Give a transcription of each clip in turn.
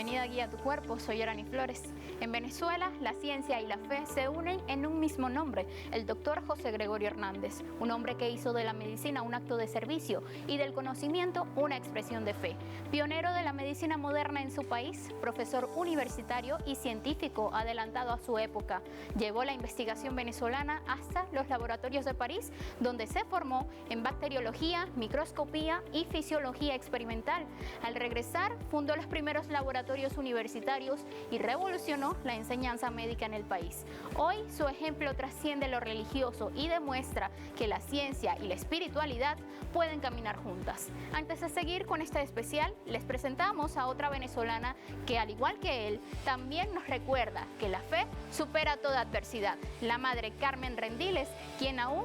Bienvenida a Guía a tu Cuerpo, soy Yorani Flores. En Venezuela, la ciencia y la fe se unen en un mismo nombre, el doctor José Gregorio Hernández, un hombre que hizo de la medicina un acto de servicio y del conocimiento una expresión de fe. Pionero de la medicina moderna en su país, profesor universitario y científico adelantado a su época, llevó la investigación venezolana hasta los laboratorios de París, donde se formó en bacteriología, microscopía y fisiología experimental. Al regresar, fundó los primeros laboratorios universitarios y revolucionó la enseñanza médica en el país. Hoy su ejemplo trasciende lo religioso y demuestra que la ciencia y la espiritualidad pueden caminar juntas. Antes de seguir con este especial, les presentamos a otra venezolana que, al igual que él, también nos recuerda que la fe supera toda adversidad. La madre Carmen Rendiles, quien aún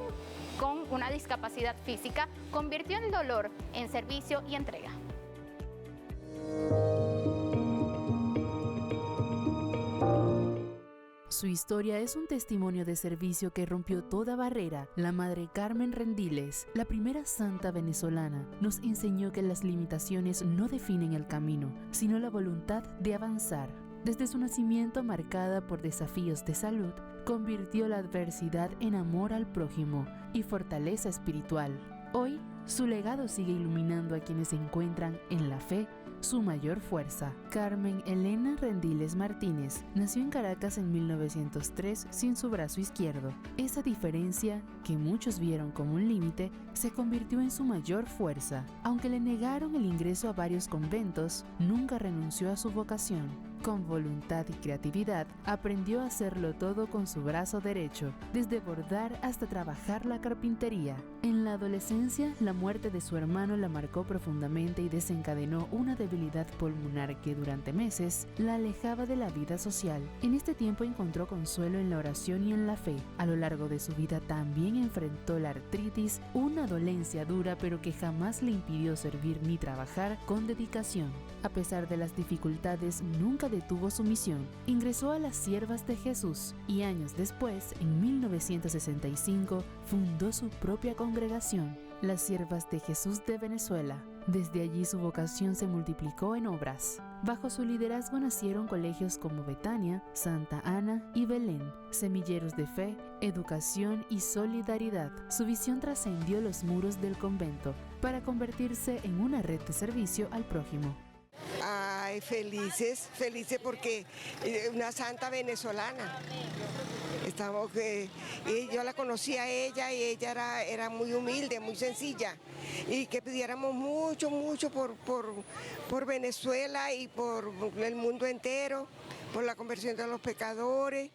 con una discapacidad física, convirtió el dolor en servicio y entrega. Su historia es un testimonio de servicio que rompió toda barrera. La madre Carmen Rendiles, la primera santa venezolana, nos enseñó que las limitaciones no definen el camino, sino la voluntad de avanzar. Desde su nacimiento, marcada por desafíos de salud, convirtió la adversidad en amor al prójimo y fortaleza espiritual. Hoy, su legado sigue iluminando a quienes encuentran en la fe su mayor fuerza. Carmen Elena Rendiles Martínez nació en Caracas en 1903 sin su brazo izquierdo. Esa diferencia, que muchos vieron como un límite, se convirtió en su mayor fuerza. Aunque le negaron el ingreso a varios conventos, nunca renunció a su vocación. Con voluntad y creatividad, aprendió a hacerlo todo con su brazo derecho, desde bordar hasta trabajar la carpintería. En la adolescencia, la muerte de su hermano la marcó profundamente y desencadenó una debilidad pulmonar que durante meses la alejaba de la vida social. En este tiempo encontró consuelo en la oración y en la fe. A lo largo de su vida también enfrentó la artritis, una dolencia dura pero que jamás le impidió servir ni trabajar con dedicación. A pesar de las dificultades, nunca detuvo su misión. Ingresó a las Siervas de Jesús y años después, en 1965, fundó su propia congregación, las Siervas de Jesús de Venezuela. Desde allí su vocación se multiplicó en obras. Bajo su liderazgo nacieron colegios como Betania, Santa Ana y Belén, semilleros de fe, educación y solidaridad. Su visión trascendió los muros del convento para convertirse en una red de servicio al prójimo. Ay, felices porque una santa venezolana. Yo la conocí a ella y ella era muy humilde, muy sencilla, y que pidiéramos mucho por Venezuela y por el mundo entero, por la conversión de los pecadores.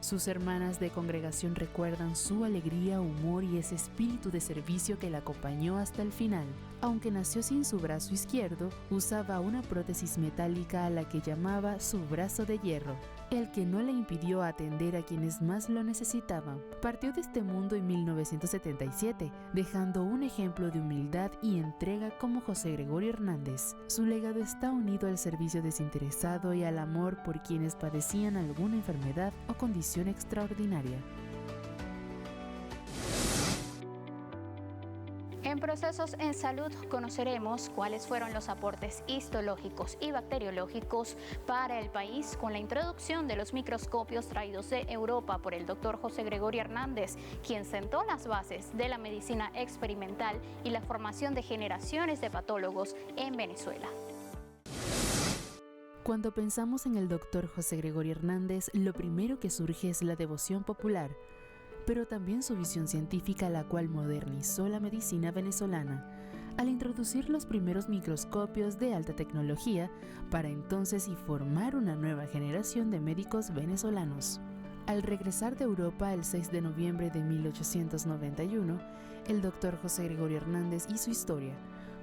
Sus hermanas de congregación recuerdan su alegría, humor y ese espíritu de servicio que la acompañó hasta el final. Aunque nació sin su brazo izquierdo, usaba una prótesis metálica a la que llamaba su brazo de hierro, el que no le impidió atender a quienes más lo necesitaban. Partió de este mundo en 1977, dejando un ejemplo de humildad y entrega como José Gregorio Hernández. Su legado está unido al servicio desinteresado y al amor por quienes padecían alguna enfermedad o condición extraordinaria. En Procesos en Salud conoceremos cuáles fueron los aportes histológicos y bacteriológicos para el país con la introducción de los microscopios traídos de Europa por el doctor José Gregorio Hernández, quien sentó las bases de la medicina experimental y la formación de generaciones de patólogos en Venezuela. Cuando pensamos en el doctor José Gregorio Hernández, lo primero que surge es la devoción popular, pero también su visión científica, la cual modernizó la medicina venezolana al introducir los primeros microscopios de alta tecnología para entonces y formar una nueva generación de médicos venezolanos. Al regresar de Europa el 6 de noviembre de 1891, el doctor José Gregorio Hernández y su historia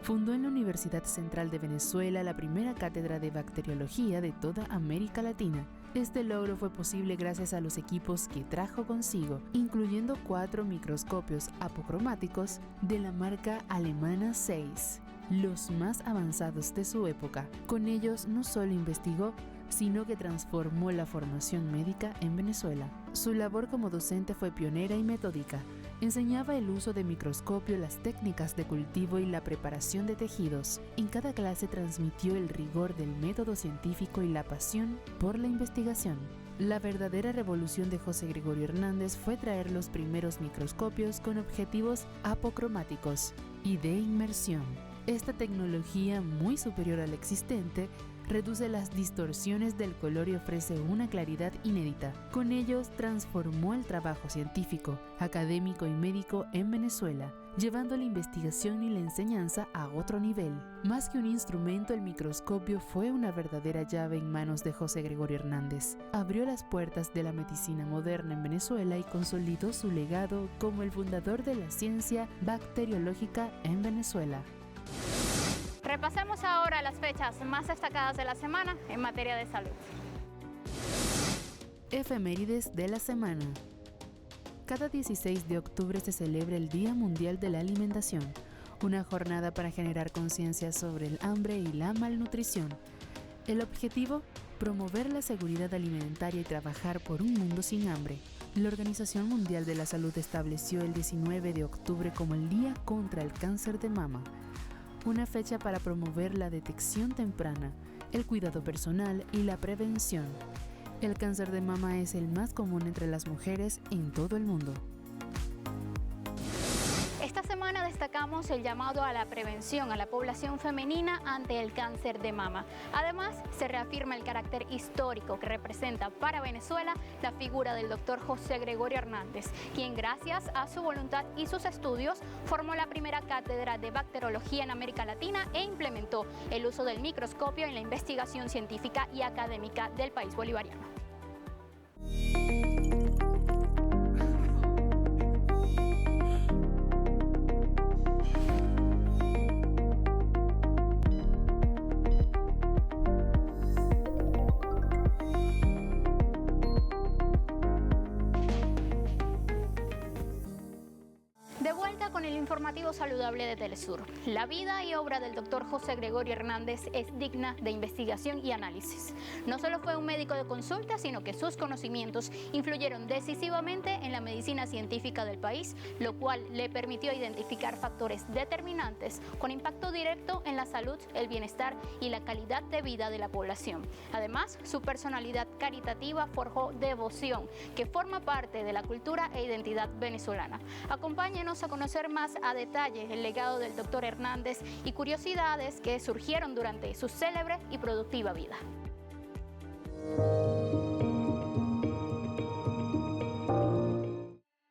fundó en la Universidad Central de Venezuela la primera cátedra de bacteriología de toda América Latina. Este logro fue posible gracias a los equipos que trajo consigo, incluyendo 4 microscopios apocromáticos de la marca alemana Zeiss, los más avanzados de su época. Con ellos no solo investigó, sino que transformó la formación médica en Venezuela. Su labor como docente fue pionera y metódica. Enseñaba el uso de microscopio, las técnicas de cultivo y la preparación de tejidos. En cada clase transmitió el rigor del método científico y la pasión por la investigación. La verdadera revolución de José Gregorio Hernández fue traer los primeros microscopios con objetivos apocromáticos y de inmersión. Esta tecnología, muy superior a la existente, reduce las distorsiones del color y ofrece una claridad inédita. Con ellos transformó el trabajo científico, académico y médico en Venezuela, llevando la investigación y la enseñanza a otro nivel. Más que un instrumento, el microscopio fue una verdadera llave en manos de José Gregorio Hernández. Abrió las puertas de la medicina moderna en Venezuela y consolidó su legado como el fundador de la ciencia bacteriológica en Venezuela. Repasemos ahora las fechas más destacadas de la semana en materia de salud. Efemérides de la semana. Cada 16 de octubre se celebra el Día Mundial de la Alimentación, una jornada para generar conciencia sobre el hambre y la malnutrición. El objetivo, promover la seguridad alimentaria y trabajar por un mundo sin hambre. La Organización Mundial de la Salud estableció el 19 de octubre como el Día contra el Cáncer de Mama, una fecha para promover la detección temprana, el cuidado personal y la prevención. El cáncer de mama es el más común entre las mujeres en todo el mundo. Esta semana destacamos el llamado a la prevención a la población femenina ante el cáncer de mama. Además, se reafirma el carácter histórico que representa para Venezuela la figura del doctor José Gregorio Hernández, quien gracias a su voluntad y sus estudios formó la primera cátedra de bacteriología en América Latina e implementó el uso del microscopio en la investigación científica y académica del país bolivariano. De vuelta con el informativo saludable de Telesur. La vida y obra del doctor José Gregorio Hernández es digna de investigación y análisis. No solo fue un médico de consulta, sino que sus conocimientos influyeron decisivamente en la medicina científica del país, lo cual le permitió identificar factores determinantes con impacto directo en la salud, el bienestar y la calidad de vida de la población. Además, su personalidad caritativa forjó devoción, que forma parte de la cultura e identidad venezolana. Acompáñenos a conocer más a detalle el legado del doctor Hernández y curiosidades que surgieron durante su célebre y productiva vida.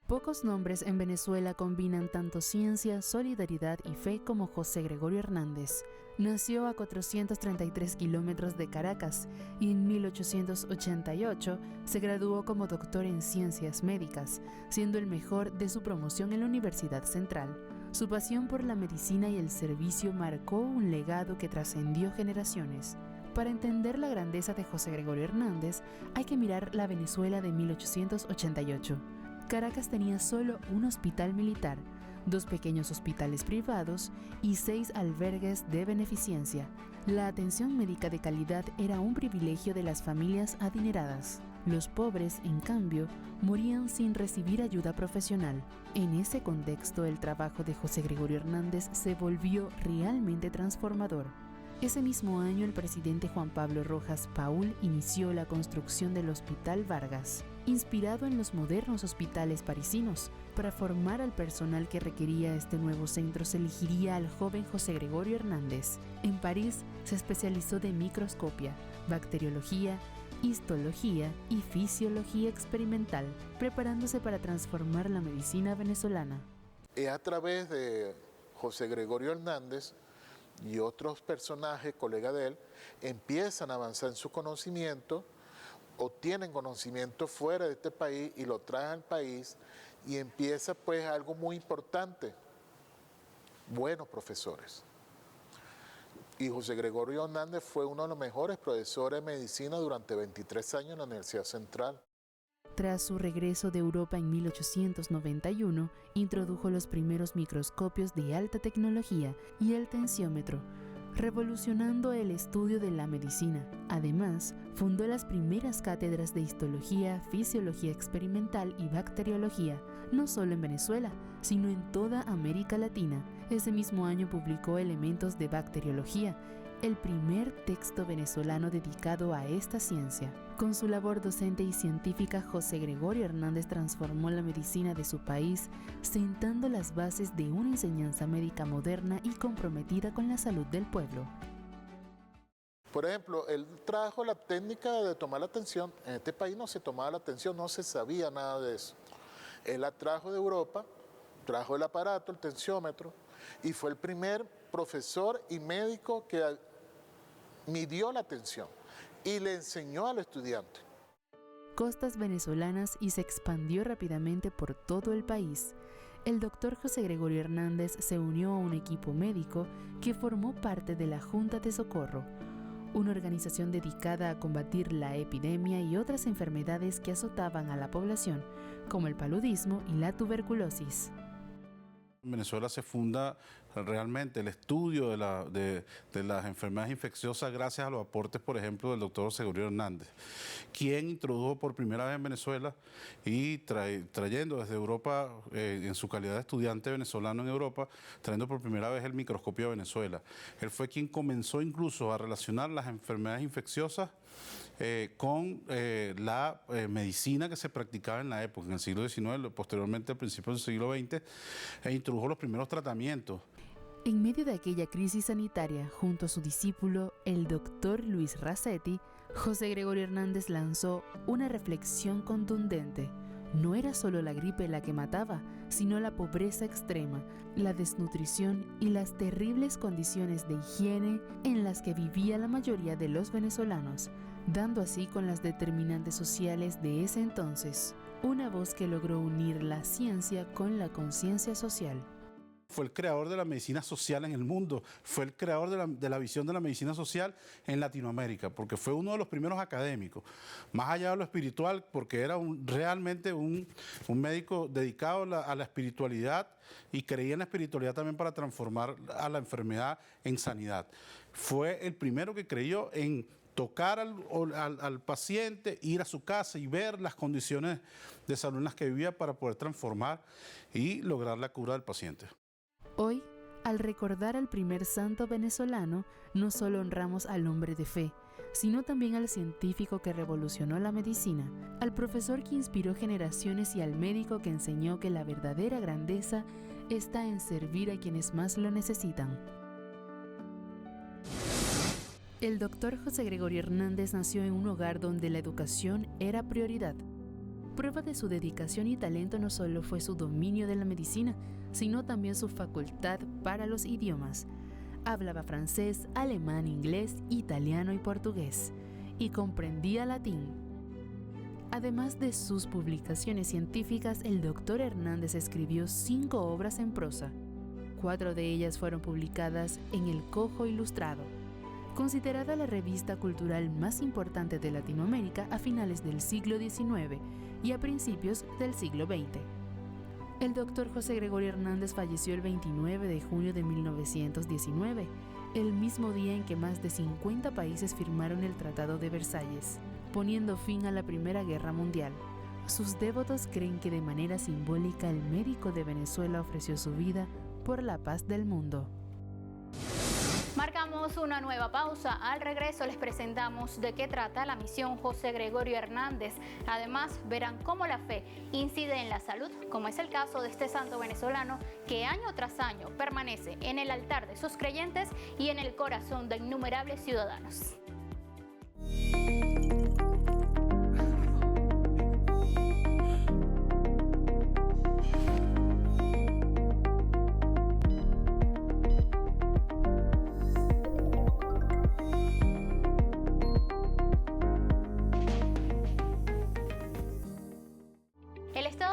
Pocos nombres en Venezuela combinan tanto ciencia, solidaridad y fe como José Gregorio Hernández. Nació a 433 kilómetros de Caracas y en 1888 se graduó como doctor en ciencias médicas, siendo el mejor de su promoción en la Universidad Central. Su pasión por la medicina y el servicio marcó un legado que trascendió generaciones. Para entender la grandeza de José Gregorio Hernández, hay que mirar la Venezuela de 1888. Caracas tenía solo un hospital militar, 2 pequeños hospitales privados y 6 albergues de beneficencia. La atención médica de calidad era un privilegio de las familias adineradas. Los pobres, en cambio, morían sin recibir ayuda profesional. En ese contexto, el trabajo de José Gregorio Hernández se volvió realmente transformador. Ese mismo año, el presidente Juan Pablo Rojas Paul inició la construcción del Hospital Vargas, inspirado en los modernos hospitales parisinos. Para formar al personal que requería este nuevo centro, se elegiría al joven José Gregorio Hernández. En París se especializó de microscopia, bacteriología, histología y fisiología experimental, preparándose para transformar la medicina venezolana. A través de José Gregorio Hernández y otros personajes, colegas de él, empiezan a avanzar en su conocimiento, obtienen conocimiento fuera de este país y lo traen al país, y empieza pues algo muy importante: buenos profesores. Y José Gregorio Hernández fue uno de los mejores profesores de medicina durante 23 años en la Universidad Central. Tras su regreso de Europa en 1891, introdujo los primeros microscopios de alta tecnología y el tensiómetro, revolucionando el estudio de la medicina. Además, fundó las primeras cátedras de histología, fisiología experimental y bacteriología, no solo en Venezuela, sino en toda América Latina. Ese mismo año publicó Elementos de Bacteriología, el primer texto venezolano dedicado a esta ciencia. Con su labor docente y científica, José Gregorio Hernández transformó la medicina de su país, sentando las bases de una enseñanza médica moderna y comprometida con la salud del pueblo. Por ejemplo, él trajo la técnica de tomar la tensión. En este país no se tomaba la tensión, no se sabía nada de eso. Él la trajo de Europa, trajo el aparato, el tensiómetro, y fue el primer profesor y médico que midió la tensión y le enseñó al estudiante. Costas venezolanas y se expandió rápidamente por todo el país. El doctor José Gregorio Hernández se unió a un equipo médico que formó parte de la Junta de Socorro, una organización dedicada a combatir la epidemia y otras enfermedades que azotaban a la población, como el paludismo y la tuberculosis. En Venezuela se funda realmente el estudio de las enfermedades infecciosas gracias a los aportes, por ejemplo, del doctor José Gregorio Hernández, quien introdujo por primera vez en Venezuela y trayendo desde Europa, en su calidad de estudiante venezolano en Europa, trayendo por primera vez el microscopio a Venezuela. Él fue quien comenzó incluso a relacionar las enfermedades infecciosas con la medicina que se practicaba en la época, en el siglo XIX, posteriormente al principio del siglo XX, e introdujo los primeros tratamientos. En medio de aquella crisis sanitaria, junto a su discípulo, el doctor Luis Racetti, José Gregorio Hernández lanzó una reflexión contundente. No era solo la gripe la que mataba, sino la pobreza extrema, la desnutrición y las terribles condiciones de higiene en las que vivía la mayoría de los venezolanos, dando así con las determinantes sociales de ese entonces, una voz que logró unir la ciencia con la conciencia social. Fue el creador de la medicina social en el mundo, fue el creador de la visión de la medicina social en Latinoamérica, porque fue uno de los primeros académicos, más allá de lo espiritual, porque era realmente un médico dedicado a la espiritualidad y creía en la espiritualidad también para transformar a la enfermedad en sanidad. Fue el primero que creyó en tocar al paciente, ir a su casa y ver las condiciones de salud en las que vivía para poder transformar y lograr la cura del paciente. Hoy, al recordar al primer santo venezolano, no solo honramos al hombre de fe, sino también al científico que revolucionó la medicina, al profesor que inspiró generaciones y al médico que enseñó que la verdadera grandeza está en servir a quienes más lo necesitan. El doctor José Gregorio Hernández nació en un hogar donde la educación era prioridad. Prueba de su dedicación y talento no solo fue su dominio de la medicina, sino también su facultad para los idiomas. Hablaba francés, alemán, inglés, italiano y portugués, y comprendía latín. Además de sus publicaciones científicas, el doctor Hernández escribió 5 obras en prosa. 4 de ellas fueron publicadas en El Cojo Ilustrado, considerada la revista cultural más importante de Latinoamérica a finales del siglo XIX y a principios del siglo XX. El doctor José Gregorio Hernández falleció el 29 de junio de 1919, el mismo día en que más de 50 países firmaron el Tratado de Versalles, poniendo fin a la Primera Guerra Mundial. Sus devotos creen que de manera simbólica el médico de Venezuela ofreció su vida por la paz del mundo. Marcamos una nueva pausa. Al regreso les presentamos de qué trata la misión José Gregorio Hernández. Además, verán cómo la fe incide en la salud, como es el caso de este santo venezolano que año tras año permanece en el altar de sus creyentes y en el corazón de innumerables ciudadanos.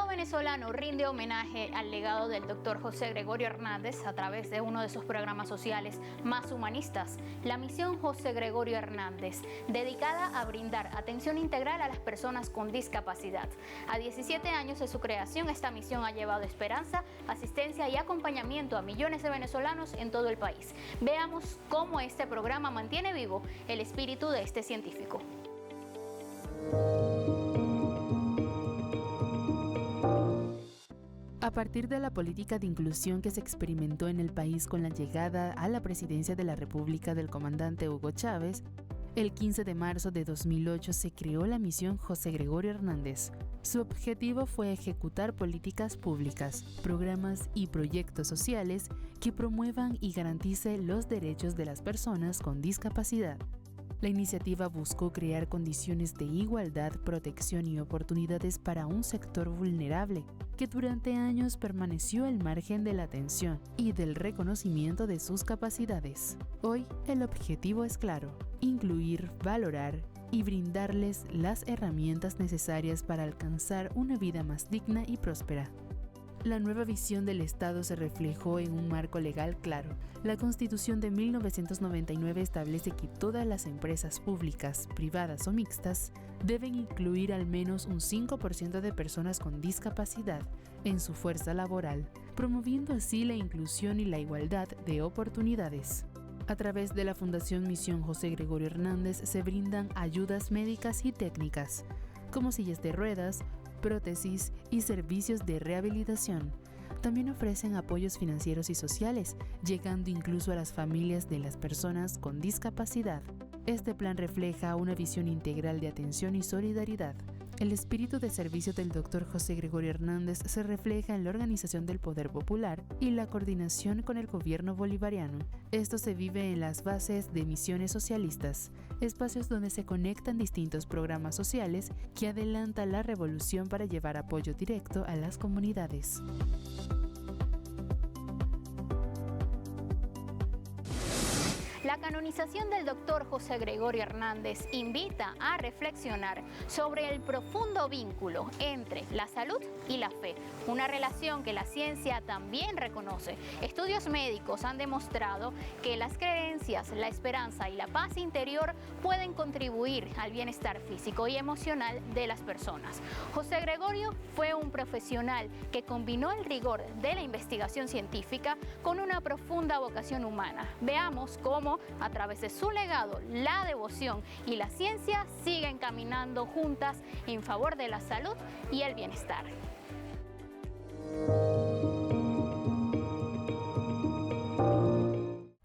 Venezolano rinde homenaje al legado del doctor José Gregorio Hernández a través de uno de sus programas sociales más humanistas, la misión José Gregorio Hernández, dedicada a brindar atención integral a las personas con discapacidad. A 17 años de su creación, esta misión ha llevado esperanza, asistencia y acompañamiento a millones de venezolanos en todo el país. Veamos cómo este programa mantiene vivo el espíritu de este científico. A partir de la política de inclusión que se experimentó en el país con la llegada a la presidencia de la República del comandante Hugo Chávez, el 15 de marzo de 2008 se creó la misión José Gregorio Hernández. Su objetivo fue ejecutar políticas públicas, programas y proyectos sociales que promuevan y garanticen los derechos de las personas con discapacidad. La iniciativa buscó crear condiciones de igualdad, protección y oportunidades para un sector vulnerable que durante años permaneció al margen de la atención y del reconocimiento de sus capacidades. Hoy, el objetivo es claro: incluir, valorar y brindarles las herramientas necesarias para alcanzar una vida más digna y próspera. La nueva visión del Estado se reflejó en un marco legal claro. La Constitución de 1999 establece que todas las empresas públicas, privadas o mixtas deben incluir al menos un 5% de personas con discapacidad en su fuerza laboral, promoviendo así la inclusión y la igualdad de oportunidades. A través de la Fundación Misión José Gregorio Hernández se brindan ayudas médicas y técnicas, como sillas de ruedas, prótesis y servicios de rehabilitación. También ofrecen apoyos financieros y sociales, llegando incluso a las familias de las personas con discapacidad. Este plan refleja una visión integral de atención y solidaridad. El espíritu de servicio del Dr. José Gregorio Hernández se refleja en la organización del poder popular y la coordinación con el gobierno bolivariano. Esto se vive en las bases de misiones socialistas, espacios donde se conectan distintos programas sociales que adelantan la revolución para llevar apoyo directo a las comunidades. La canonización del Dr. José Gregorio Hernández invita a reflexionar sobre el profundo vínculo entre la salud y la fe, una relación que la ciencia también reconoce. Estudios médicos han demostrado que las creencias, la esperanza y la paz interior pueden contribuir al bienestar físico y emocional de las personas. José Gregorio fue un profesional que combinó el rigor de la investigación científica con una profunda vocación humana. Veamos cómo a través de su legado, la devoción y la ciencia siguen caminando juntas en favor de la salud y el bienestar.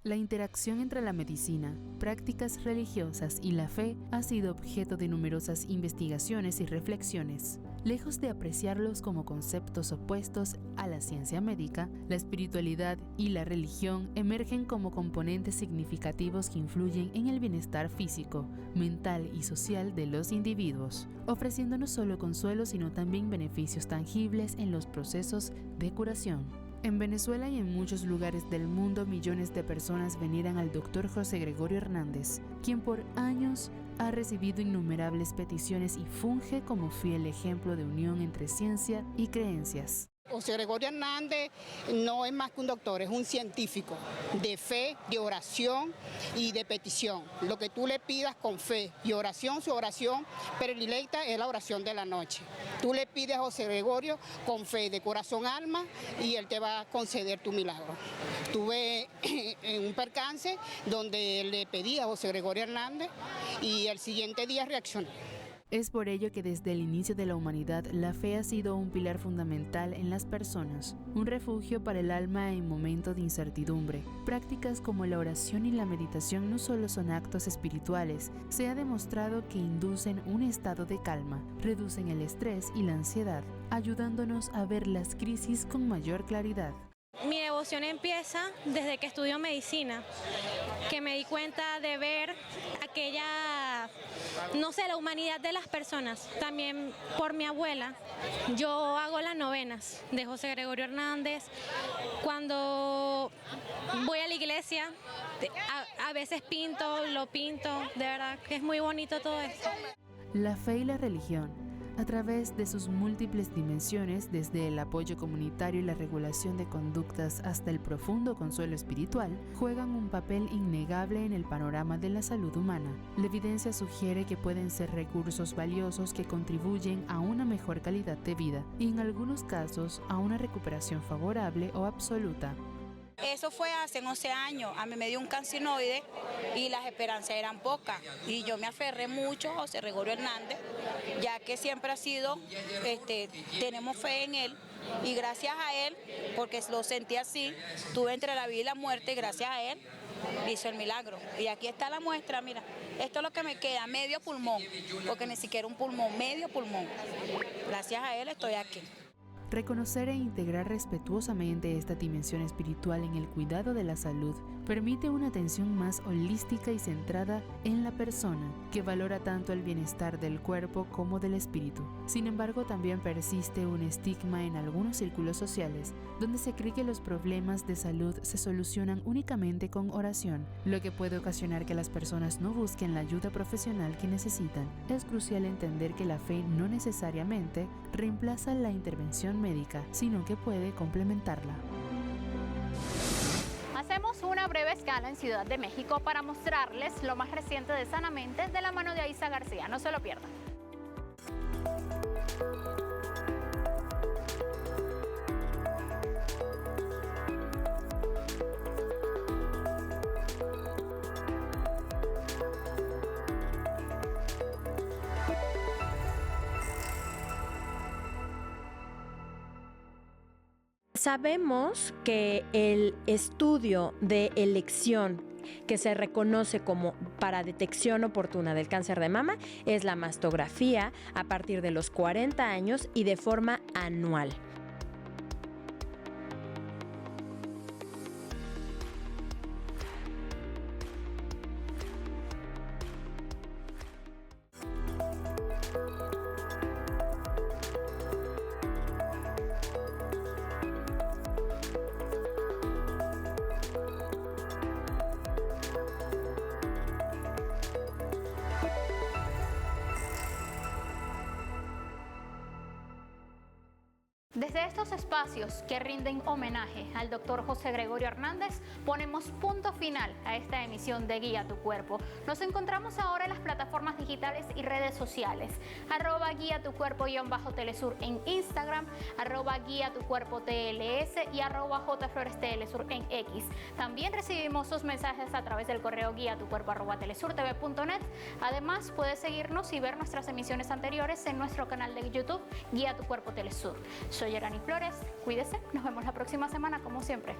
La interacción entre la medicina, prácticas religiosas y la fe ha sido objeto de numerosas investigaciones y reflexiones. Lejos de apreciarlos como conceptos opuestos a la ciencia médica, la espiritualidad y la religión emergen como componentes significativos que influyen en el bienestar físico, mental y social de los individuos, ofreciendo no solo consuelo sino también beneficios tangibles en los procesos de curación. En Venezuela y en muchos lugares del mundo, millones de personas veneran al Dr. José Gregorio Hernández, quien por años ha recibido innumerables peticiones y funge como fiel ejemplo de unión entre ciencia y creencias. José Gregorio Hernández no es más que un doctor, es un científico de fe, de oración y de petición. Lo que tú le pidas con fe y oración, su oración predilecta es la oración de la noche. Tú le pides a José Gregorio con fe, de corazón, alma, y él te va a conceder tu milagro. Tuve en un percance donde le pedí a José Gregorio Hernández y el siguiente día reaccioné. Es por ello que desde el inicio de la humanidad la fe ha sido un pilar fundamental en las personas, un refugio para el alma en momentos de incertidumbre. Prácticas como la oración y la meditación no solo son actos espirituales, se ha demostrado que inducen un estado de calma, reducen el estrés y la ansiedad, ayudándonos a ver las crisis con mayor claridad. Mi devoción empieza desde que estudio medicina, que me di cuenta de ver la humanidad de las personas. También por mi abuela, yo hago las novenas de José Gregorio Hernández. Cuando voy a la iglesia, a veces lo pinto, de verdad que es muy bonito todo esto. La fe y la religión, a través de sus múltiples dimensiones, desde el apoyo comunitario y la regulación de conductas hasta el profundo consuelo espiritual, juegan un papel innegable en el panorama de la salud humana. La evidencia sugiere que pueden ser recursos valiosos que contribuyen a una mejor calidad de vida y en algunos casos a una recuperación favorable o absoluta. Eso fue hace 11 años, a mí me dio un carcinoide y las esperanzas eran pocas y yo me aferré mucho a José Gregorio Hernández, ya que siempre ha sido, tenemos fe en él y gracias a él, porque lo sentí así, estuve entre la vida y la muerte, y gracias a él hizo el milagro. Y aquí está la muestra, mira, esto es lo que me queda, medio pulmón, porque ni siquiera un pulmón, medio pulmón. Gracias a él estoy aquí. Reconocer e integrar respetuosamente esta dimensión espiritual en el cuidado de la salud permite una atención más holística y centrada en la persona, que valora tanto el bienestar del cuerpo como del espíritu. Sin embargo, también persiste un estigma en algunos círculos sociales, donde se cree que los problemas de salud se solucionan únicamente con oración, lo que puede ocasionar que las personas no busquen la ayuda profesional que necesitan. Es crucial entender que la fe no necesariamente reemplaza la intervención médica, sino que puede complementarla. Hacemos una breve escala en Ciudad de México para mostrarles lo más reciente de Sanamente de la mano de Aiza García. No se lo pierdan. Sabemos que el estudio de elección que se reconoce como para detección oportuna del cáncer de mama es la mastografía a partir de los 40 años y de forma anual. Desde estos espacios que rinden homenaje al doctor José Gregorio Hernández, ponemos punto final a esta emisión de Guía Tu Cuerpo. Nos encontramos ahora en las plataformas digitales y redes sociales, @Guía Tu Cuerpo_Telesur en Instagram, @Guía Tu Cuerpo TLS y @JFloresTLSur en X. También recibimos sus mensajes a través del correo guiatucuerpo@telesurtv.net. Además, puedes seguirnos y ver nuestras emisiones anteriores en nuestro canal de YouTube, Guía Tu Cuerpo Telesur. Soy Yerani Flores, cuídese, nos vemos la próxima semana como siempre.